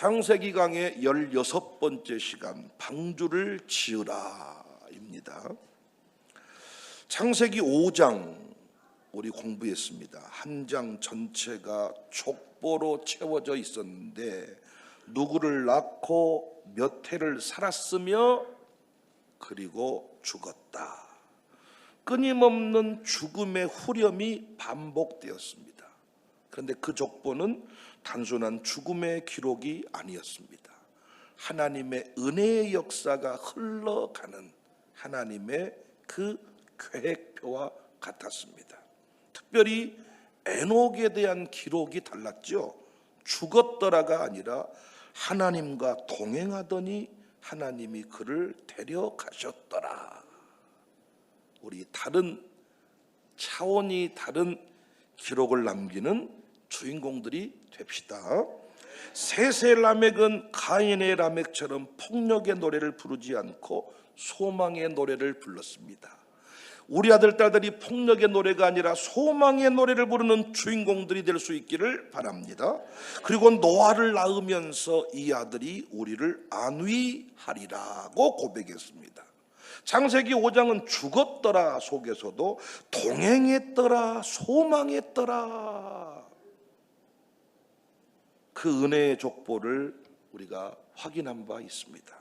창세기 강의 16번째 시간, 방주를 지으라입니다. 창세기 5장 우리 공부했습니다. 한 장 전체가 족보로 채워져 있었는데 누구를 낳고 몇 해를 살았으며 그리고 죽었다. 끊임없는 죽음의 후렴이 반복되었습니다. 그런데 그 족보는 단순한 죽음의 기록이 아니었습니다. 하나님의 은혜의 역사가 흘러가는 하나님의 그 계획표와 같았습니다. 특별히 에녹에 대한 기록이 달랐죠. 죽었더라가 아니라 하나님과 동행하더니 하나님이 그를 데려가셨더라. 우리 다른 차원이 다른 기록을 남기는 주인공들이 됩시다. 셋의 라멕은 가인의 라멕처럼 폭력의 노래를 부르지 않고 소망의 노래를 불렀습니다. 우리 아들 딸들이 폭력의 노래가 아니라 소망의 노래를 부르는 주인공들이 될 수 있기를 바랍니다. 그리고 노아를 낳으면서 이 아들이 우리를 안위하리라고 고백했습니다. 창세기 5장은 죽었더라 속에서도 동행했더라, 소망했더라, 그 은혜의 족보를 우리가 확인한 바 있습니다.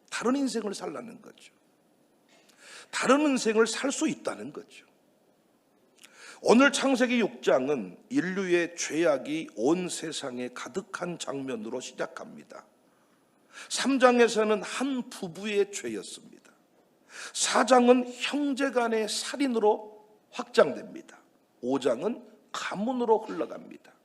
다른 인생을 살라는 거죠. 다른 인생을 살 수 있다는 거죠. 오늘 창세기 6장은 인류의 죄악이 온 세상에 가득한 장면으로 시작합니다. 3장에서는 한 부부의 죄였습니다. 4장은 형제간의 살인으로 확장됩니다. 5장은 가문으로 흘러갑니다.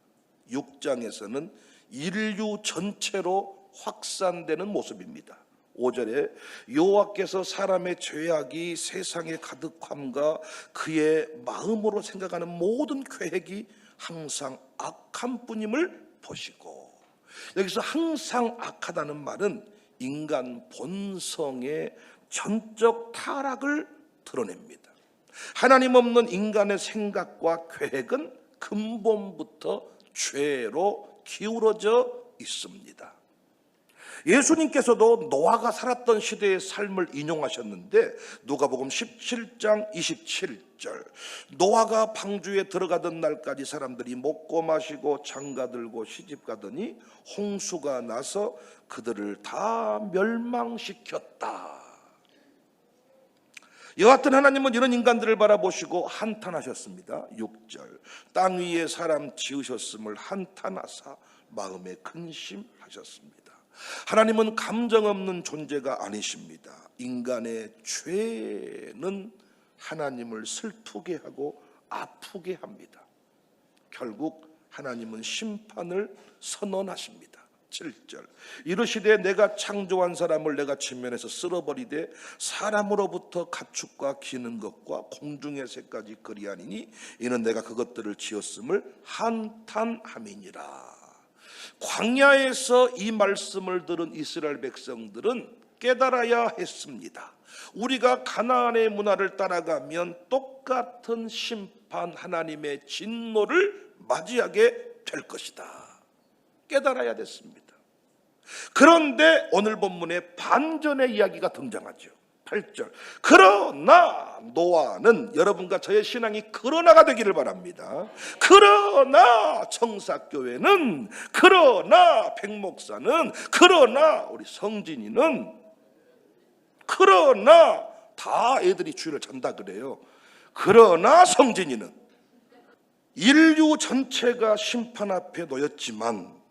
6장에서는 인류 전체로 확산되는 모습입니다. 5절에 여호와께서 사람의 죄악이 세상의 가득함과 그의 마음으로 생각하는 모든 계획이 항상 악한 뿐임을 보시고, 여기서 항상 악하다는 말은 인간 본성의 전적 타락을 드러냅니다. 하나님 없는 인간의 생각과 계획은 근본부터 죄로 기울어져 있습니다. 예수님께서도 노아가 살았던 시대의 삶을 인용하셨는데 누가복음 17장 27절, 노아가 방주에 들어가던 날까지 사람들이 먹고 마시고 장가들고 시집가더니 홍수가 나서 그들을 다 멸망시켰다. 여하튼 하나님은 이런 인간들을 바라보시고 한탄하셨습니다. 6절, 땅 위에 사람 지으셨음을 한탄하사 마음에 근심하셨습니다. 하나님은 감정 없는 존재가 아니십니다. 인간의 죄는 하나님을 슬프게 하고 아프게 합니다. 결국 하나님은 심판을 선언하십니다. 7절, 이르시되 내가 창조한 사람을 내가 진면에서 쓸어버리되 사람으로부터 가축과 기는 것과 공중의 새까지 그리하니니 이는 내가 그것들을 지었음을 한탄함이니라. 광야에서 이 말씀을 들은 이스라엘 백성들은 깨달아야 했습니다. 우리가 가나안의 문화를 따라가면 똑같은 심판, 하나님의 진노를 맞이하게 될 것이다. 깨달아야 됐습니다. 그런데 오늘 본문에 반전의 이야기가 등장하죠. 8절, 그러나 노아는, 여러분과 저의 신앙이 그러나가 되기를 바랍니다. 그러나 청사교회는, 그러나 백목사는, 그러나 우리 성진이는, 그러나 다 애들이 주일을 잔다 그래요. 그러나 성진이는, 인류 전체가 심판 앞에 놓였지만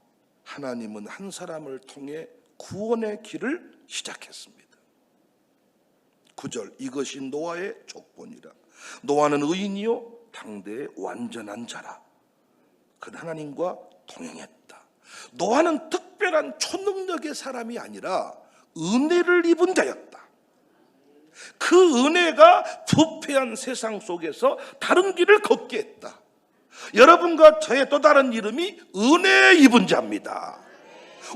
하나님은 한 사람을 통해 구원의 길을 시작했습니다. 9절, 이것이 노아의 족보니라. 노아는 의인이요 당대의 완전한 자라. 그는 하나님과 동행했다. 노아는 특별한 초능력의 사람이 아니라 은혜를 입은 자였다. 그 은혜가 부패한 세상 속에서 다른 길을 걷게 했다. 여러분과 저의 또 다른 이름이 은혜 입은 자입니다.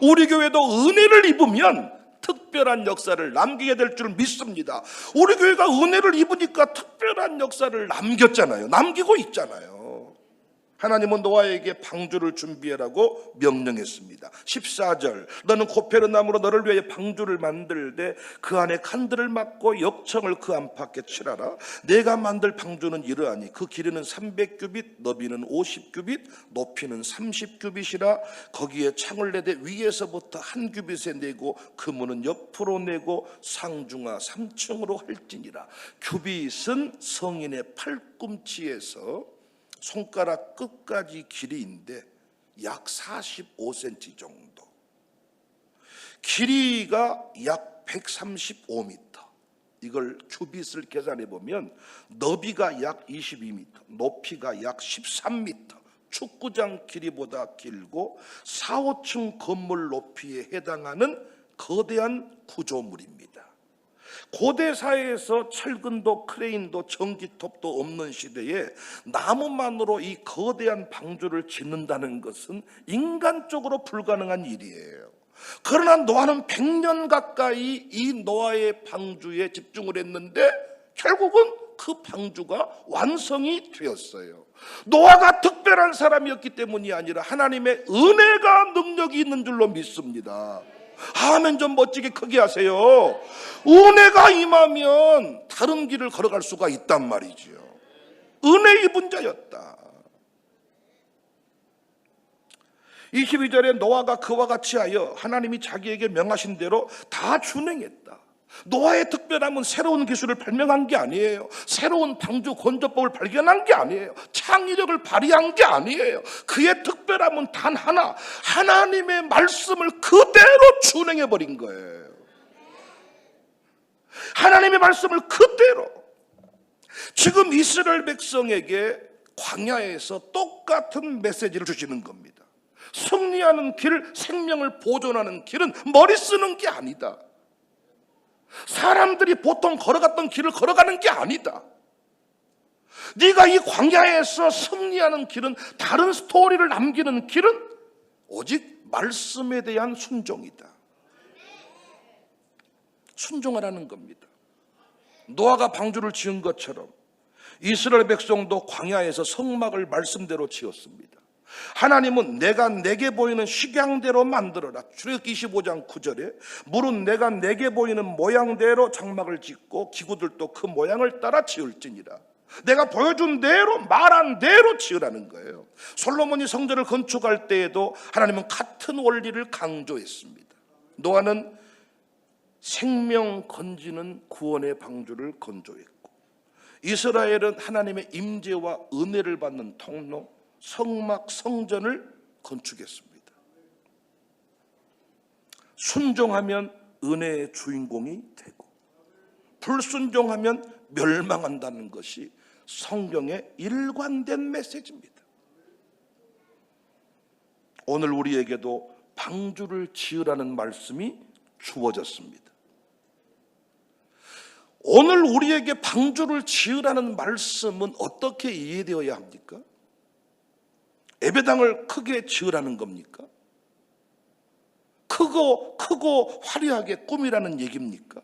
우리 교회도 은혜를 입으면 특별한 역사를 남기게 될 줄 믿습니다. 우리 교회가 은혜를 입으니까 특별한 역사를 남겼잖아요. 남기고 있잖아요. 하나님은 노아에게 방주를 준비하라고 명령했습니다. 14절, 너는 고페르나무로 너를 위하여 방주를 만들되 그 안에 칸들을 막고 역청을 그 안팎에 칠하라. 내가 만들 방주는 이러하니 그 길이는 300규빗, 너비는 50규빗, 높이는 30규빗이라. 거기에 창을 내되 위에서부터 한 규빗에 내고 그 문은 옆으로 내고 상중하 3층으로 할지니라. 규빗은 성인의 팔꿈치에서 손가락 끝까지 길이인데 약 45cm 정도, 길이가 약 135m. 이걸 규빗을 계산해 보면 너비가 약 22m, 높이가 약 13m, 축구장 길이보다 길고 4, 5층 건물 높이에 해당하는 거대한 구조물입니다. 고대 사회에서 철근도 크레인도 전기톱도 없는 시대에 나무만으로 이 거대한 방주를 짓는다는 것은 인간적으로 불가능한 일이에요. 그러나 노아는 100년 가까이 이 노아의 방주에 집중을 했는데 결국은 그 방주가 완성이 되었어요. 노아가 특별한 사람이었기 때문이 아니라 하나님의 은혜가 능력이 있는 줄로 믿습니다. 아멘 좀 멋지게 크게 하세요. 은혜가 임하면 다른 길을 걸어갈 수가 있단 말이죠. 은혜 입은 자였다. 22절에 노아가 그와 같이 하여 하나님이 자기에게 명하신 대로 다 준행했다. 노아의 특별함은 새로운 기술을 발명한 게 아니에요. 새로운 방주 건조법을 발견한 게 아니에요. 창의력을 발휘한 게 아니에요. 그의 특별함은 단 하나, 하나님의 말씀을 그대로 준행해 버린 거예요. 하나님의 말씀을 그대로. 지금 이스라엘 백성에게 광야에서 똑같은 메시지를 주시는 겁니다. 승리하는 길, 생명을 보존하는 길은 머리 쓰는 게 아니다. 사람들이 보통 걸어갔던 길을 걸어가는 게 아니다. 네가 이 광야에서 승리하는 길은, 다른 스토리를 남기는 길은 오직 말씀에 대한 순종이다. 순종하라는 겁니다. 노아가 방주를 지은 것처럼 이스라엘 백성도 광야에서 성막을 말씀대로 지었습니다. 하나님은 내가 내게 보이는 식양대로 만들어라. 출애굽기 25장 9절에 물은 내가 내게 보이는 모양대로 장막을 짓고 기구들도 그 모양을 따라 지을지니라. 내가 보여준 대로, 말한 대로 지으라는 거예요. 솔로몬이 성전을 건축할 때에도 하나님은 같은 원리를 강조했습니다. 노아는 생명 건지는 구원의 방주를 건조했고, 이스라엘은 하나님의 임재와 은혜를 받는 통로, 성막, 성전을 건축했습니다. 순종하면 은혜의 주인공이 되고, 불순종하면 멸망한다는 것이 성경의 일관된 메시지입니다. 오늘 우리에게도 방주를 지으라는 말씀이 주어졌습니다. 오늘 우리에게 방주를 지으라는 말씀은 어떻게 이해되어야 합니까? 예배당을 크게 지으라는 겁니까? 크고 화려하게 꾸미라는 얘기입니까?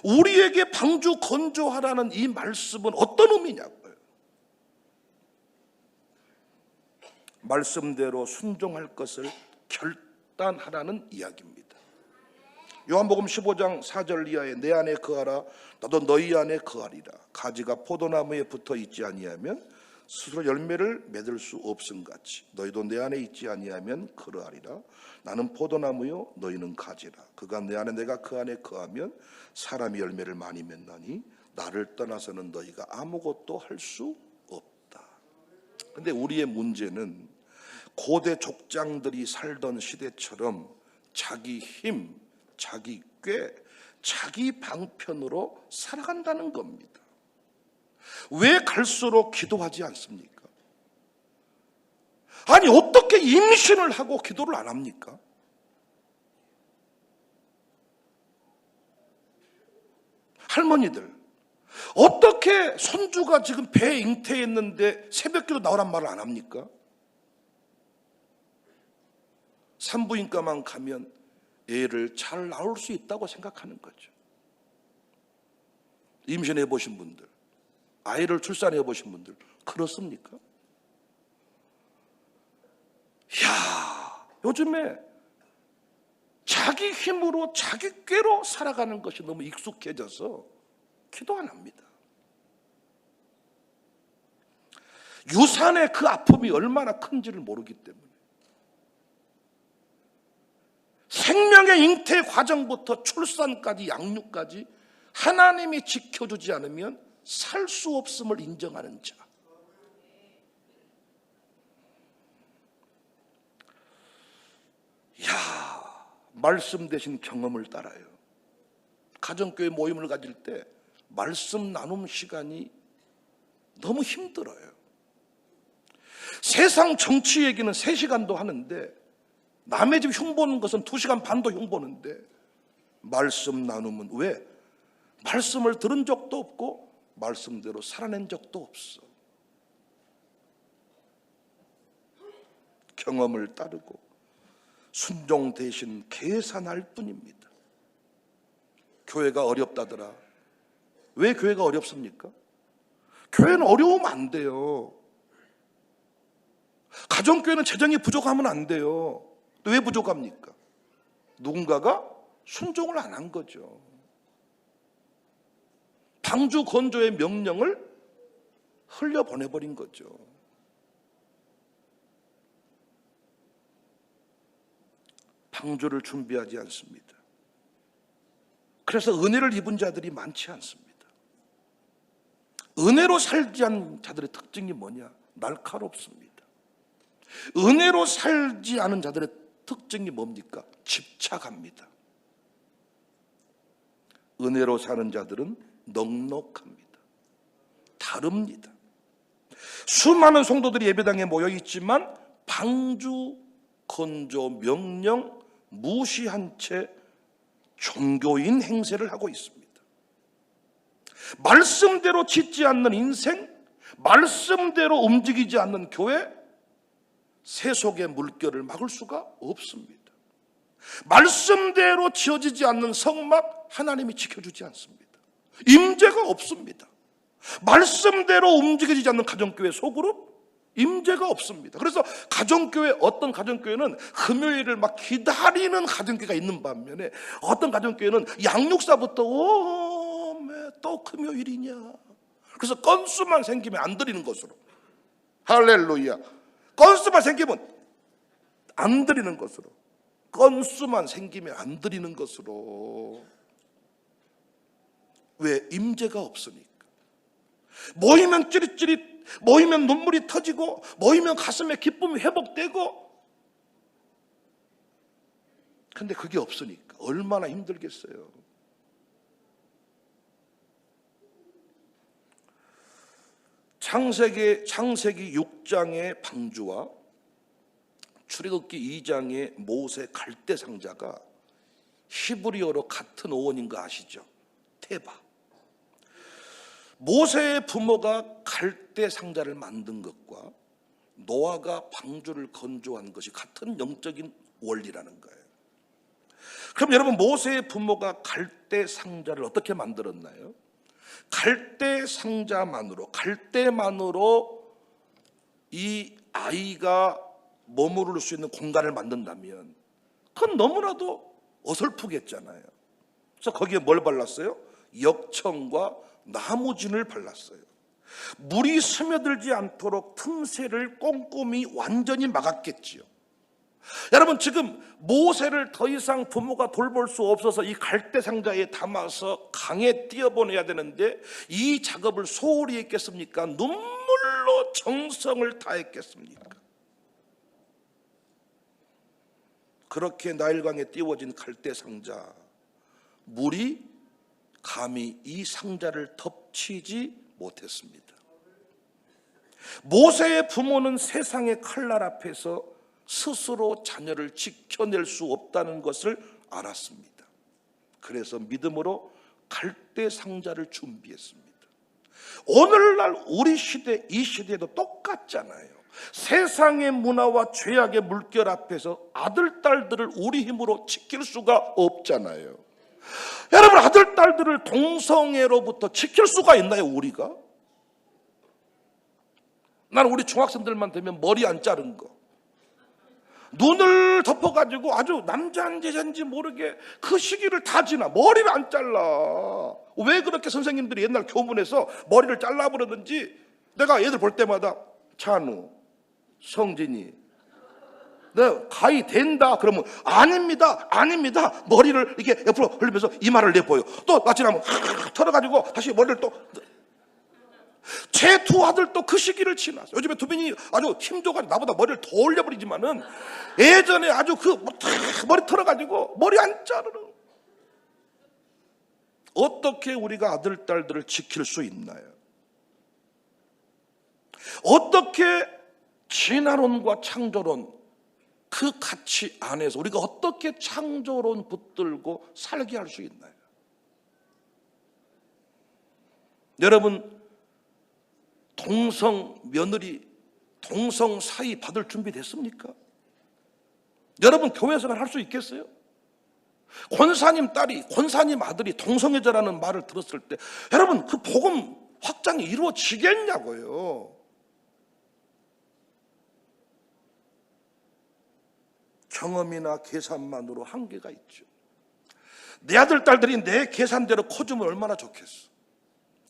우리에게 방주 건조하라는 이 말씀은 어떤 의미냐고요? 말씀대로 순종할 것을 결단하라는 이야기입니다. 요한복음 15장 4절 이하에 내 안에 거하라 나도 너희 안에 거하리라. 가지가 포도나무에 붙어 있지 아니하면 스스로 열매를 맺을 수 없음같이 너희도 내 안에 있지 아니하면 그러하리라. 나는 포도나무요 너희는 가지라. 그가 내 안에 내가 그 안에 거하면 사람이 열매를 많이 맺나니 나를 떠나서는 너희가 아무것도 할 수 없다. 근데 우리의 문제는 고대 족장들이 살던 시대처럼 자기 힘, 자기 꾀, 자기 방편으로 살아간다는 겁니다. 왜 갈수록 기도하지 않습니까? 아니 어떻게 임신을 하고 기도를 안 합니까? 할머니들 어떻게 손주가 지금 배에 잉태했는데 새벽기도 나오란 말을 안 합니까? 산부인과만 가면 애를 잘 낳을 수 있다고 생각하는 거죠. 임신해 보신 분들, 아이를 출산해 보신 분들 그렇습니까? 요즘에 자기 힘으로 자기 꾀로 살아가는 것이 너무 익숙해져서 기도 안 합니다. 유산의 그 아픔이 얼마나 큰지를 모르기 때문에 생명의 잉태 과정부터 출산까지 양육까지 하나님이 지켜주지 않으면 살 수 없음을 인정하는 자. 말씀 대신 경험을 따라요. 가정교회 모임을 가질 때 말씀 나눔 시간이 너무 힘들어요. 세상 정치 얘기는 3시간도 하는데 남의 집 흉보는 것은 2시간 반도 흉보는데 말씀 나눔은 왜? 말씀을 들은 적도 없고 말씀대로 살아낸 적도 없어. 경험을 따르고 순종 대신 계산할 뿐입니다. 교회가 어렵다더라. 왜 교회가 어렵습니까? 교회는 어려우면 안 돼요. 가정교회는 재정이 부족하면 안 돼요. 왜 부족합니까? 누군가가 순종을 안 한 거죠. 방주 건조의 명령을 흘려보내버린 거죠. 방주를 준비하지 않습니다. 그래서 은혜를 입은 자들이 많지 않습니다. 은혜로 살지 않은 자들의 특징이 뭐냐? 날카롭습니다. 은혜로 살지 않은 자들의 특징이 뭡니까? 집착합니다. 은혜로 사는 자들은 넉넉합니다. 다릅니다. 수많은 성도들이 예배당에 모여 있지만 방주 건조 명령 무시한 채 종교인 행세를 하고 있습니다. 말씀대로 짓지 않는 인생, 말씀대로 움직이지 않는 교회, 세속의 물결을 막을 수가 없습니다. 말씀대로 지어지지 않는 성막, 하나님이 지켜주지 않습니다. 임재가 없습니다. 말씀대로 움직여지지 않는 가정교회 소그룹, 임재가 없습니다. 그래서 가정교회, 어떤 가정교회는 금요일을 막 기다리는 가정교회가 있는 반면에 어떤 가정교회는 양육사부터 또 금요일이냐. 그래서 건수만 생기면 안 드리는 것으로, 할렐루야, 건수만 생기면 안 드리는 것으로, 건수만 생기면 안 드리는 것으로. 왜? 임재가 없으니까. 모이면 찌릿찌릿, 모이면 눈물이 터지고, 모이면 가슴에 기쁨이 회복되고, 근데 그게 없으니까 얼마나 힘들겠어요. 창세기 6장의 방주와 출애굽기 2장의 모세 갈대 상자가 히브리어로 같은 어원인 거 아시죠? 테바. 모세의 부모가 갈대 상자를 만든 것과 노아가 방주를 건조한 것이 같은 영적인 원리라는 거예요. 그럼 여러분, 모세의 부모가 갈대 상자를 어떻게 만들었나요? 갈대 상자만으로, 갈대만으로 이 아이가 머무를 수 있는 공간을 만든다면 그건 너무나도 어설프겠잖아요. 그래서 거기에 뭘 발랐어요? 역청과 나무진을 발랐어요. 물이 스며들지 않도록 틈새를 꼼꼼히 완전히 막았겠지요. 여러분, 지금 모세를 더 이상 부모가 돌볼 수 없어서 이 갈대 상자에 담아서 강에 띄어보내야 되는데 이 작업을 소홀히 했겠습니까? 눈물로 정성을 다했겠습니까? 그렇게 나일강에 띄워진 갈대 상자, 물이 감히 이 상자를 덮치지 못했습니다. 모세의 부모는 세상의 칼날 앞에서 스스로 자녀를 지켜낼 수 없다는 것을 알았습니다. 그래서 믿음으로 갈대 상자를 준비했습니다. 오늘날 우리 시대, 이 시대도 똑같잖아요. 세상의 문화와 죄악의 물결 앞에서 아들, 딸들을 우리 힘으로 지킬 수가 없잖아요. 여러분, 아들, 딸들을 동성애로부터 지킬 수가 있나요, 우리가? 나는 우리 중학생들만 되면 머리 안 자른 거, 눈을 덮어가지고 아주 남자인지 여자인지 모르게 그 시기를 다 지나. 머리를 안 잘라. 왜 그렇게 선생님들이 옛날 교문에서 머리를 잘라버렸는지 내가 애들 볼 때마다 찬우, 성진이, 내가 가히 된다 그러면 아닙니다, 아닙니다. 머리를 이렇게 옆으로 흘리면서 이마를 내보여. 또 낯이 나면 털어가지고 다시 머리를 또. 제 두 아들도 그 시기를 지났어요. 요즘에 두빈이 아주 힘줘가지고 나보다 머리를 더 올려버리지만은 예전에 아주 그 머리 털어가지고 머리 안 자르는. 어떻게 우리가 아들, 딸들을 지킬 수 있나요? 어떻게 진화론과 창조론 그 가치 안에서 우리가 어떻게 창조론 붙들고 살게 할 수 있나요? 여러분, 동성 며느리, 동성 사위 받을 준비 됐습니까? 여러분, 교회에서는 할 수 있겠어요? 권사님 딸이, 권사님 아들이 동성애자라는 말을 들었을 때 여러분, 그 복음 확장이 이루어지겠냐고요. 경험이나 계산만으로 한계가 있죠. 내 아들, 딸들이 내 계산대로 커주면 얼마나 좋겠어.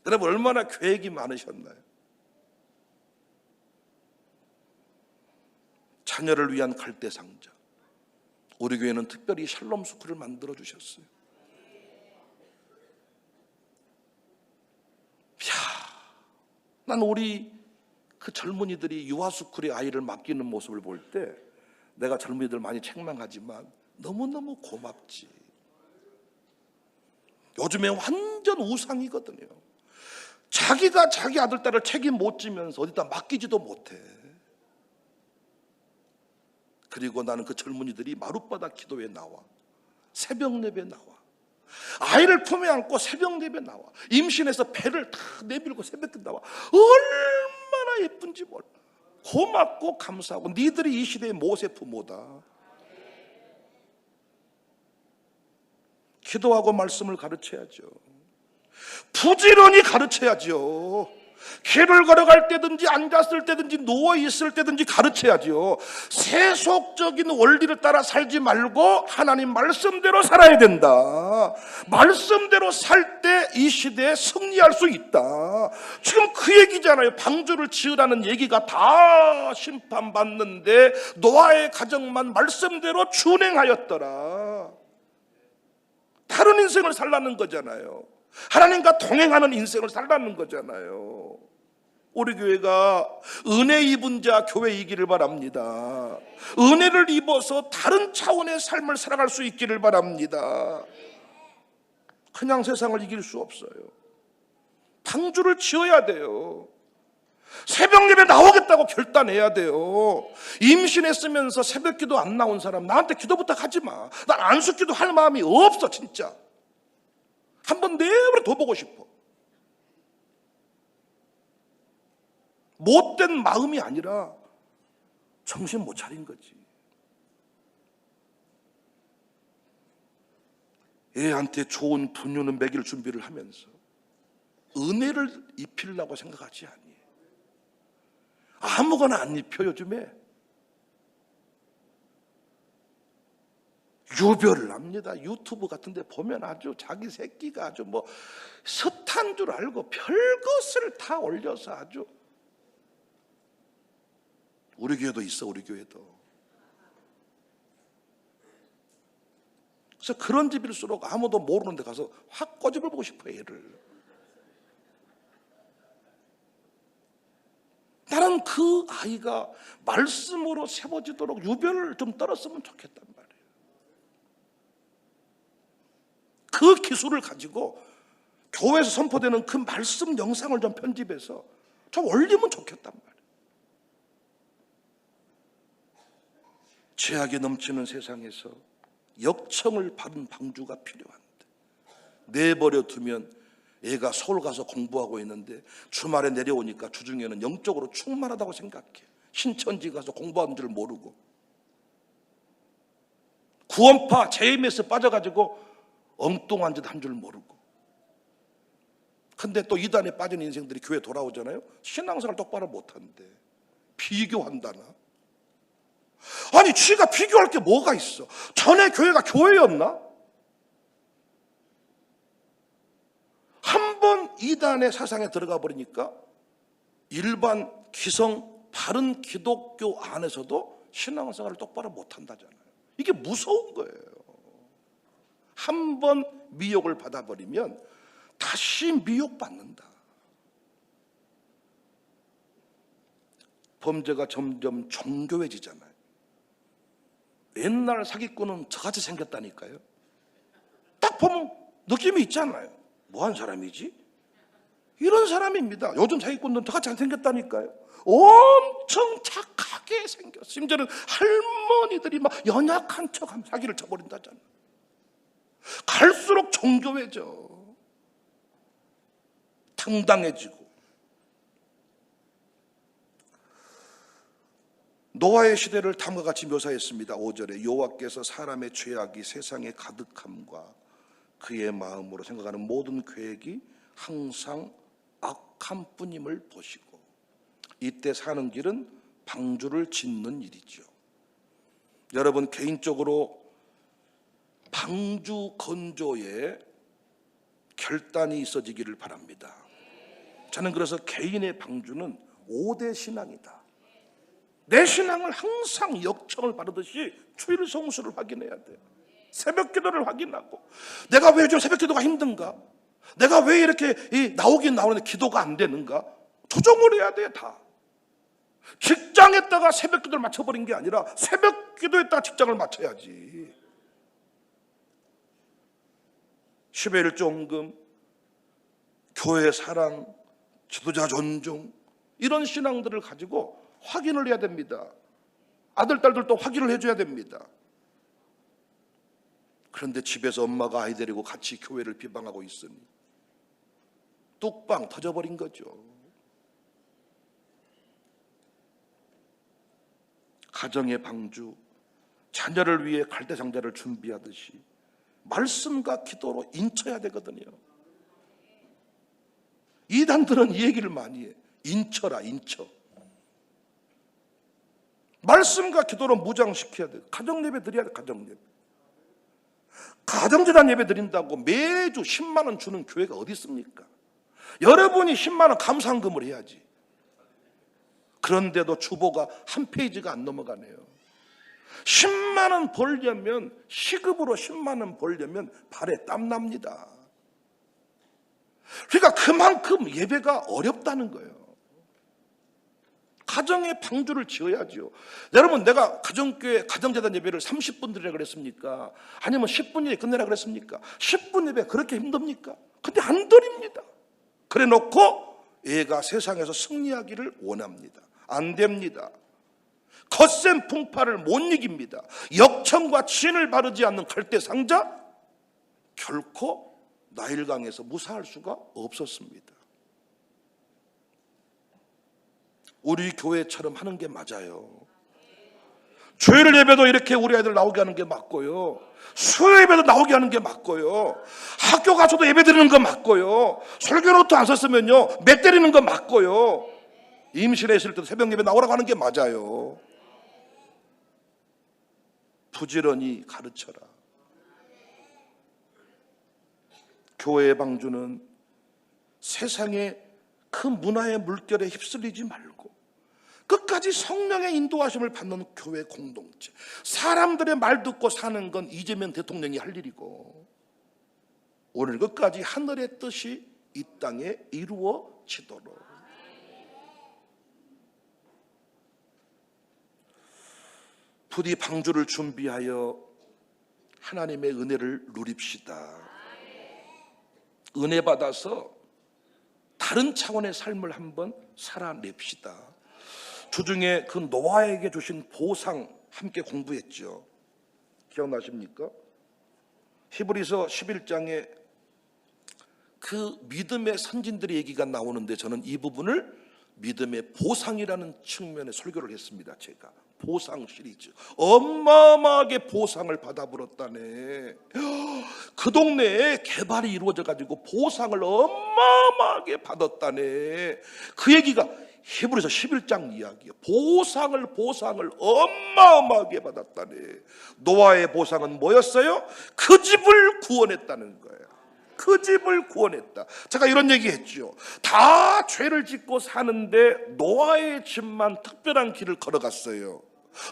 여러분, 얼마나 계획이 많으셨나요? 자녀를 위한 갈대상자. 우리 교회는 특별히 샬롬 스쿨을 만들어 주셨어요. 난 우리 그 젊은이들이 유아 스쿨에 아이를 맡기는 모습을 볼 때 내가 젊은이들 많이 책망하지만 너무너무 고맙지. 요즘에 완전 우상이거든요. 자기가 자기 아들, 딸을 책임 못 지면서 어디다 맡기지도 못해. 그리고 나는 그 젊은이들이 마룻바닥 기도에 나와. 새벽 예배에 나와. 아이를 품에 안고 새벽 예배에 나와. 임신해서 배를 다 내밀고 새벽에 나와. 얼마나 예쁜지 몰라. 고맙고 감사하고. 니들이 이 시대의 모세 부모다. 기도하고 말씀을 가르쳐야죠. 부지런히 가르쳐야죠. 길을 걸어갈 때든지 앉았을 때든지 누워있을 때든지 가르쳐야죠. 세속적인 원리를 따라 살지 말고 하나님 말씀대로 살아야 된다. 말씀대로 살 때 이 시대에 승리할 수 있다. 지금 그 얘기잖아요. 방주를 지으라는 얘기가 다 심판받는데 노아의 가정만 말씀대로 준행하였더라. 다른 인생을 살라는 거잖아요. 하나님과 동행하는 인생을 살라는 거잖아요. 우리 교회가 은혜 입은 자 교회이기를 바랍니다. 은혜를 입어서 다른 차원의 삶을 살아갈 수 있기를 바랍니다. 그냥 세상을 이길 수 없어요. 방주를 지어야 돼요. 새벽 예배 나오겠다고 결단해야 돼요. 임신했으면서 새벽 기도 안 나온 사람 나한테 기도 부탁하지 마. 난 안수기도 할 마음이 없어. 진짜 한번 내버려 둬보고 싶어. 못된 마음이 아니라 정신 못 차린 거지. 애한테 좋은 분유는 먹일 준비를 하면서 은혜를 입히려고 생각하지 않니? 아무거나 안 입혀. 요즘에 유별을 합니다. 유튜브 같은 데 보면 아주 자기 새끼가 아주 뭐 스타인 줄 알고 별것을 다 올려서 아주. 우리 교회도 있어. 우리 교회도. 그래서 그런 집일수록 아무도 모르는 데 가서 확 꼬집어보고 싶어. 얘를. 나는 그 아이가 말씀으로 세워지도록 유별을 좀 떨었으면 좋겠단 말이에요. 그 기술을 가지고 교회에서 선포되는 그 말씀 영상을 좀 편집해서 좀 올리면 좋겠단 말이에요. 죄악이 넘치는 세상에서 역청을 받은 방주가 필요한데 내버려 두면 애가 서울 가서 공부하고 있는데 주말에 내려오니까 주중에는 영적으로 충만하다고 생각해. 신천지 가서 공부하는 줄 모르고 구원파 JMS 빠져가지고 엉뚱한 짓 한 줄 모르고. 근데 또 이단에 빠진 인생들이 교회 돌아오잖아요. 신앙생활 똑바로 못하는데 비교한다나. 아니 지가 비교할 게 뭐가 있어? 전에 교회가 교회였나? 한 번 이단의 사상에 들어가 버리니까 일반 기성 바른 기독교 안에서도 신앙생활을 똑바로 못한다잖아요. 이게 무서운 거예요. 한 번 미혹을 받아버리면 다시 미혹받는다. 범죄가 점점 정교해지잖아요. 옛날 사기꾼은 저같이 생겼다니까요. 딱 보면 느낌이 있잖아요. 뭐한 사람이지? 이런 사람입니다. 요즘 사기꾼들은 저같이 안 생겼다니까요. 엄청 착하게 생겼어. 심지어는 할머니들이 막 연약한 척하면 사기를 쳐버린다잖아요. 갈수록 정교해져. 당당해지고. 노아의 시대를 다음과 같이 묘사했습니다. 5절에 여호와께서 사람의 죄악이 세상에 가득함과 그의 마음으로 생각하는 모든 계획이 항상 악한 뿐임을 보시고 이때 사는 길은 방주를 짓는 일이죠. 여러분 개인적으로 방주 건조에 결단이 있어지기를 바랍니다. 저는 그래서 개인의 방주는 5대 신앙이다. 내 신앙을 항상 역청을 바르듯이 주일 성수를 확인해야 돼요. 새벽 기도를 확인하고 내가 왜 요즘 새벽 기도가 힘든가? 내가 왜 이렇게 나오긴 나오는데 기도가 안 되는가? 조정을 해야 돼. 다 직장에다가 새벽 기도를 맞춰버린 게 아니라 새벽 기도에다가 직장을 맞춰야지. 10의 1조헌금, 교회 사랑, 지도자 존중 이런 신앙들을 가지고 확인을 해야 됩니다. 아들, 딸들도 확인을 해줘야 됩니다. 그런데 집에서 엄마가 아이 데리고 같이 교회를 비방하고 있으니 뚝방 터져버린 거죠. 가정의 방주, 자녀를 위해 갈대상자를 준비하듯이 말씀과 기도로 인쳐야 되거든요. 이단들은 이 얘기를 많이 해. 인쳐라, 인쳐. 말씀과 기도로 무장시켜야 돼요. 가정예배 드려야 돼요. 가정예배. 가정재단 예배 드린다고 매주 10만 원 주는 교회가 어디 있습니까? 여러분이 10만 원 감사헌금을 해야지. 그런데도 주보가 한 페이지가 안 넘어가네요. 10만 원 벌려면, 시급으로 10만 원 벌려면 발에 땀 납니다. 그러니까 그만큼 예배가 어렵다는 거예요. 가정의 방주를 지어야죠. 여러분, 내가 가정교회 가정재단 예배를 30분 드리라 그랬습니까? 아니면 10분 예배 끝내라 그랬습니까? 10분 예배 그렇게 힘듭니까? 근데 안 드립니다. 그래 놓고 얘가 세상에서 승리하기를 원합니다. 안 됩니다. 거센 풍파를 못 이깁니다. 역청과 진을 바르지 않는 갈대상자 결코 나일강에서 무사할 수가 없었습니다. 우리 교회처럼 하는 게 맞아요. 주일 예배도 이렇게 우리 아이들 나오게 하는 게 맞고요. 수요 예배도 나오게 하는 게 맞고요. 학교 가서도 예배 드리는 거 맞고요. 설교 노트 안 썼으면요 매 때리는 거 맞고요. 임신해 있을 때도 새벽 예배 나오라고 하는 게 맞아요. 부지런히 가르쳐라. 교회의 방주는 세상의 그 문화의 물결에 휩쓸리지 말고 끝까지 성령의 인도하심을 받는 교회 공동체. 사람들의 말 듣고 사는 건 이재명 대통령이 할 일이고 오늘 끝까지 하늘의 뜻이 이 땅에 이루어지도록. 부디 방주를 준비하여 하나님의 은혜를 누립시다. 은혜 받아서 다른 차원의 삶을 한번 살아냅시다. 주중에 그 노아에게 주신 보상 함께 공부했죠. 기억나십니까? 히브리서 11장에 그 믿음의 선진들의 얘기가 나오는데 저는 이 부분을 믿음의 보상이라는 측면의 설교를 했습니다. 제가 보상 시리즈 어마어마하게 보상을 받아버렸다네. 그 동네에 개발이 이루어져 가지고 보상을 어마어마하게 받았다네. 그 얘기가 히브리서 11장 이야기예요. 보상을 어마어마하게 받았다네. 노아의 보상은 뭐였어요? 그 집을 구원했다는 거예요. 그 집을 구원했다. 제가 이런 얘기했죠. 다 죄를 짓고 사는데 노아의 집만 특별한 길을 걸어갔어요.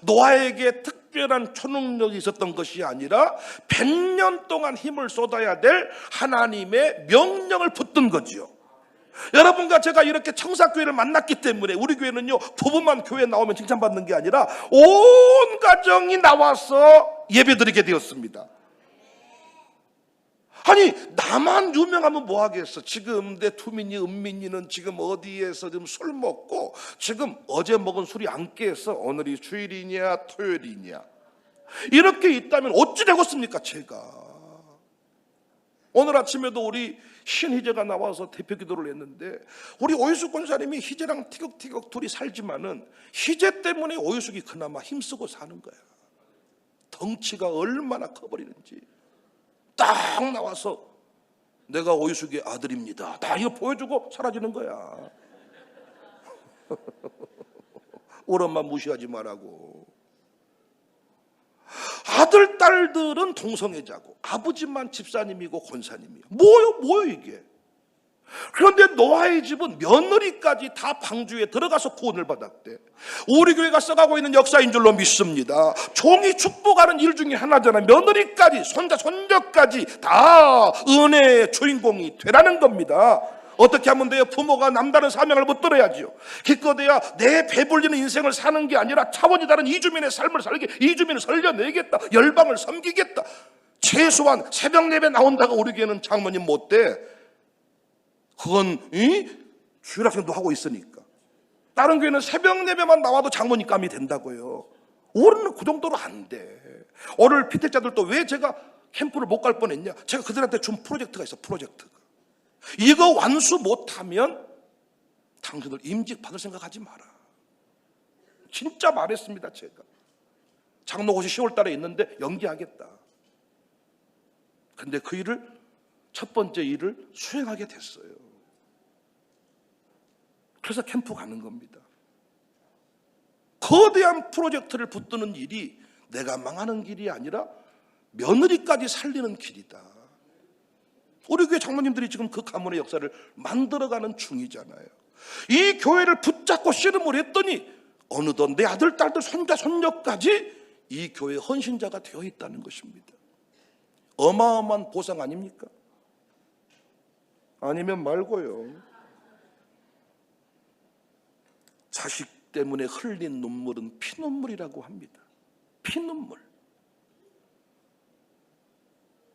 노아에게 특별한 초능력이 있었던 것이 아니라 100년 동안 힘을 쏟아야 될 하나님의 명령을 붙든 거지요. 여러분과 제가 이렇게 청사교회를 만났기 때문에 우리 교회는요, 부부만 교회에 나오면 칭찬받는 게 아니라 온 가정이 나와서 예배드리게 되었습니다. 아니, 나만 유명하면 뭐 하겠어. 지금 내 투민이 은민이는 지금 어디에서 지금 술 먹고 지금 어제 먹은 술이 안 깨서 오늘이 주일이냐 토요일이냐 이렇게 있다면 어찌 되겠습니까? 제가 오늘 아침에도 우리 신희재가 나와서 대표 기도를 했는데, 우리 오유숙 권사님이 희재랑 티격태격 둘이 살지만은 희재 때문에 오유숙이 그나마 힘쓰고 사는 거야. 덩치가 얼마나 커버리는지 딱 나와서 내가 오유숙의 아들입니다, 다 이거 보여주고 사라지는 거야. 우리 엄마 무시하지 말라고. 아들 딸들은 동성애자고 아버지만 집사님이고 권사님이요. 뭐요 이게. 그런데 노아의 집은 며느리까지 다 방주에 들어가서 구원을 받았대. 우리 교회가 써가고 있는 역사인 줄로 믿습니다. 종이 축복하는 일 중에 하나잖아요. 며느리까지 손자 손녀까지 다 은혜의 주인공이 되라는 겁니다. 어떻게 하면 돼요? 부모가 남다른 사명을 붙들어야죠. 기껏해야 내 배불리는 인생을 사는 게 아니라 차원이 다른 이주민의 삶을 살게, 이주민을 살려내겠다, 열방을 섬기겠다. 최소한 새벽 예배 나온다고 우리 교회는 장모님 못돼. 그건 주일학생도 하고 있으니까. 다른 교회는 새벽 예배만 나와도 장모님감이 된다고요. 우리는 그 정도로 안 돼. 오늘 피택자들도 왜 제가 캠프를 못 갈 뻔했냐? 제가 그들한테 준 프로젝트가 있어. 프로젝트가 이거 완수 못하면 당신들 임직 받을 생각하지 마라. 진짜 말했습니다. 제가 장로고시 10월 달에 있는데 연기하겠다. 근데 그 일을, 첫 번째 일을 수행하게 됐어요. 그래서 캠프 가는 겁니다. 거대한 프로젝트를 붙드는 일이 내가 망하는 길이 아니라 며느리까지 살리는 길이다. 우리 교회 장로님들이 지금 그 가문의 역사를 만들어가는 중이잖아요. 이 교회를 붙잡고 씨름을 했더니 어느덧 내 아들, 딸들, 손자, 손녀까지 이 교회의 헌신자가 되어 있다는 것입니다. 어마어마한 보상 아닙니까? 아니면 말고요. 자식 때문에 흘린 눈물은 피눈물이라고 합니다. 피눈물.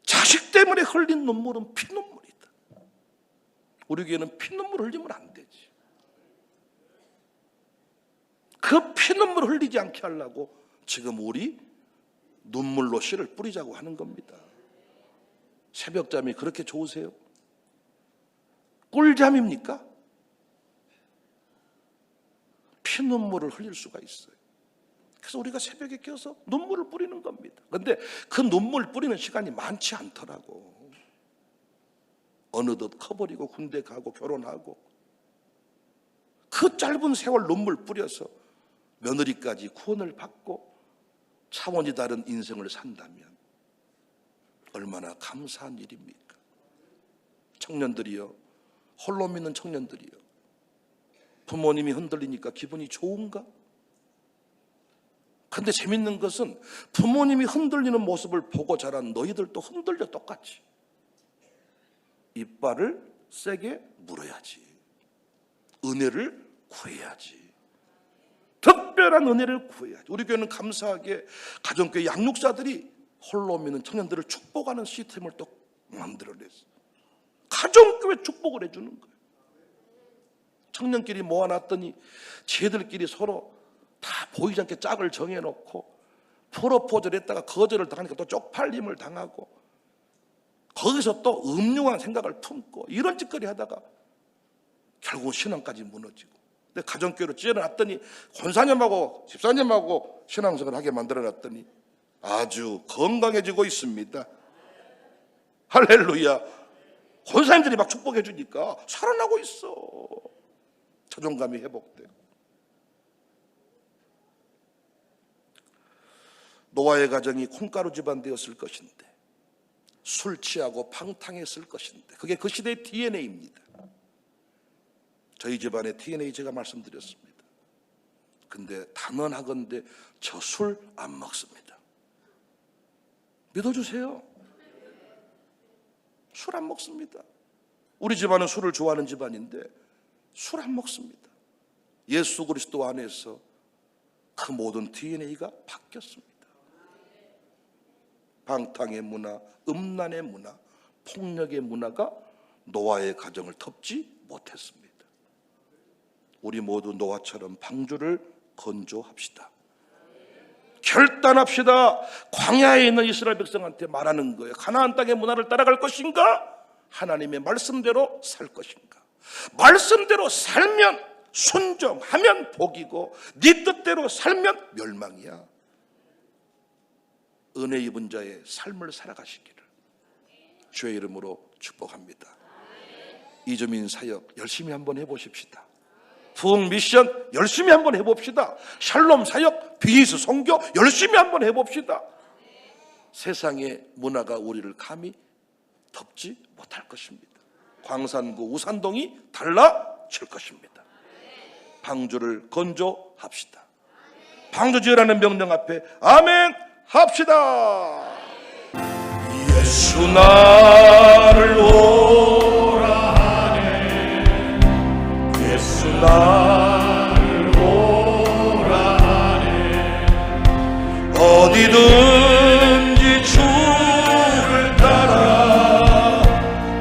자식 때문에 흘린 눈물은 피눈물이다. 우리 교회는 피눈물 흘리면 안 되지. 그 피눈물 흘리지 않게 하려고 지금 우리 눈물로 씨를 뿌리자고 하는 겁니다. 새벽잠이 그렇게 좋으세요? 꿀잠입니까? 피눈물을 흘릴 수가 있어요. 그래서 우리가 새벽에 깨어서 눈물을 뿌리는 겁니다. 그런데 그 눈물 뿌리는 시간이 많지 않더라고. 어느덧 커버리고 군대 가고 결혼하고 그 짧은 세월 눈물 뿌려서 며느리까지 구원을 받고 차원이 다른 인생을 산다면 얼마나 감사한 일입니까? 청년들이요, 홀로 믿는 청년들이요, 부모님이 흔들리니까 기분이 좋은가? 근데 재밌는 것은 부모님이 흔들리는 모습을 보고 자란 너희들도 흔들려 똑같이. 이빨을 세게 물어야지. 은혜를 구해야지. 특별한 은혜를 구해야지. 우리 교회는 감사하게 가정교회 양육사들이 홀로 믿는 청년들을 축복하는 시스템을 또 만들어냈어요. 가정교회 축복을 해주는 거예요. 청년끼리 모아놨더니 쟤들끼리 서로 다 보이지 않게 짝을 정해놓고 프로포즈를 했다가 거절을 당하니까 또 쪽팔림을 당하고 거기서 또 음흉한 생각을 품고 이런 짓거리 하다가 결국 신앙까지 무너지고. 근데 가정교회로 찢어놨더니 권사님하고 집사님하고 신앙생활을 하게 만들어놨더니 아주 건강해지고 있습니다. 할렐루야. 권사님들이 막 축복해 주니까 살아나고 있어. 자존감이 회복되고. 노아의 가정이 콩가루 집안 되었을 것인데, 술 취하고 방탕했을 것인데, 그게 그 시대의 DNA입니다. 저희 집안의 DNA 제가 말씀드렸습니다. 근데 단언하건대 저 술 안 먹습니다. 믿어주세요. 술 안 먹습니다. 우리 집안은 술을 좋아하는 집안인데 술 안 먹습니다. 예수 그리스도 안에서 그 모든 DNA가 바뀌었습니다. 방탕의 문화, 음란의 문화, 폭력의 문화가 노아의 가정을 덮지 못했습니다. 우리 모두 노아처럼 방주를 건조합시다. 결단합시다. 광야에 있는 이스라엘 백성한테 말하는 거예요. 가나안 땅의 문화를 따라갈 것인가? 하나님의 말씀대로 살 것인가? 말씀대로 살면 순종하면 복이고, 네 뜻대로 살면 멸망이야. 은혜 입은 자의 삶을 살아가시기를 주의 이름으로 축복합니다. 이주민 사역 열심히 한번 해보십시다. 부흥 미션 열심히 한번 해봅시다. 샬롬 사역, 비즈니스 선교 열심히 한번 해봅시다. 세상의 문화가 우리를 감히 덮지 못할 것입니다. 광산구 우산동이 달라질 것입니다. 방주를 건조합시다. 방주 지으라는 명령 앞에 아멘 합시다. 예수 나를 오라 하네. 예수 나를 오라 하네. 어디든지 주를 따라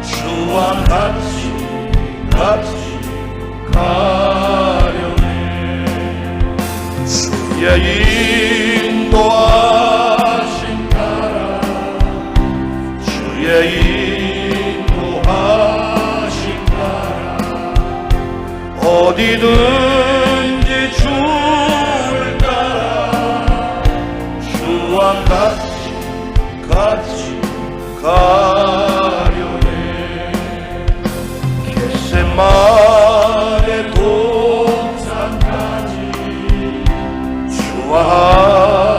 주와 같이 가려네. 주의 인도하심 따라 주의 인도하심 따라 어디든지 주를 따라 주와 같이 가려네. 겟세마네 동산까지 주와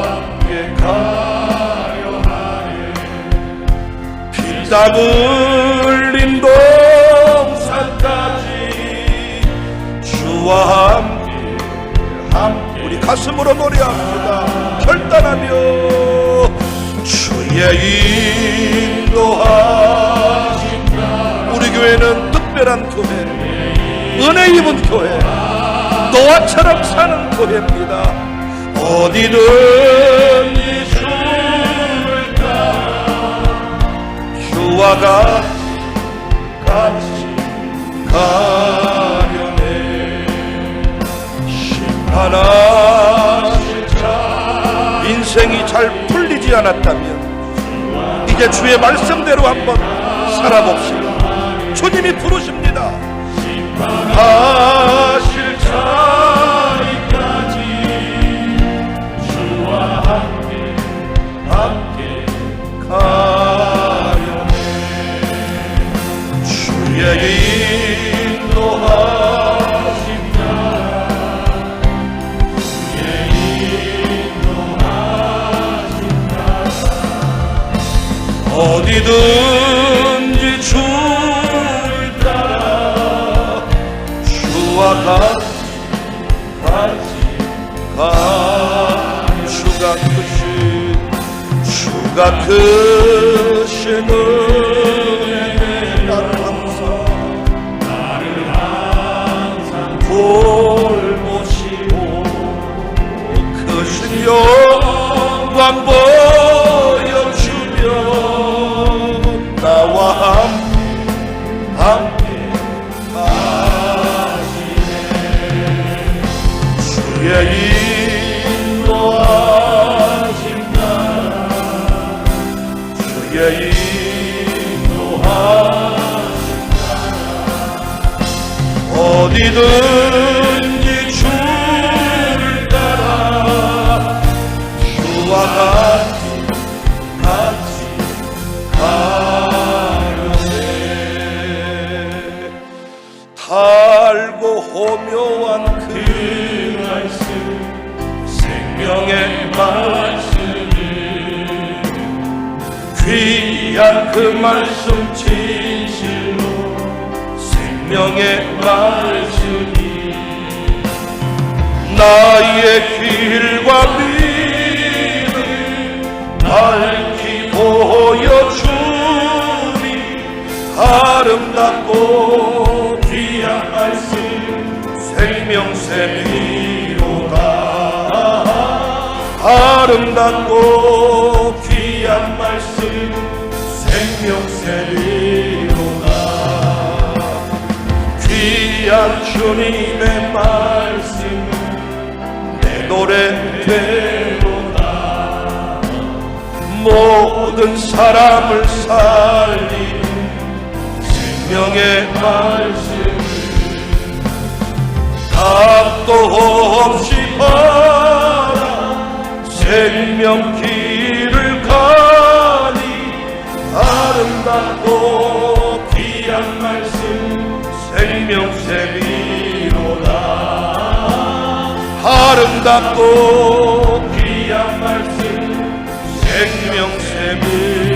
함께 가려 하네. 피땀 흘린 동산까지 주와 함께 우리 가슴으로 노래합니다. 결단하며 주의 인도하심 따라. 우리 교회는 특별한 교회, 은혜 입은 교회, 노아처럼 사는 교회입니다. 어디든지 주를 따라 주와 같이 가려네. 심판하실 자 인생이 잘 풀리지 않았다면 이제 주의 말씀대로 한번 살아봅시다. 주님이 부르십니다. 심판하실 자리까지 주와 함께 가려네. 주의 인도하심 따라 주의 인도하심 따라 어디든지 주를 따라 주와 같이 주가 크신 은혜 나를 항상 돌보시고 크신 영광 보여주며 나와 함께 가시네. 주의 인도하심 따라 주의 인도하심 따라 어디든지 주를 따라 주와 같이 가려네. 달고 호며 귀한 그 말씀 진실로 생명의 말씀이 나의 길과 믿음 밝히 보여주니 아름답고 귀한 말씀 생명샘이로다. 아름답고 귀한 말씀 생명샘이로다. 귀한 주님의 말씀은 내 노래 되로다. 모든 사람을 살리는 생명의 말씀 답도 없이 바라 생명 길을 가니 아름답고 귀한 말씀 생명샘이로다. 아름답고 귀한 말씀 생명샘이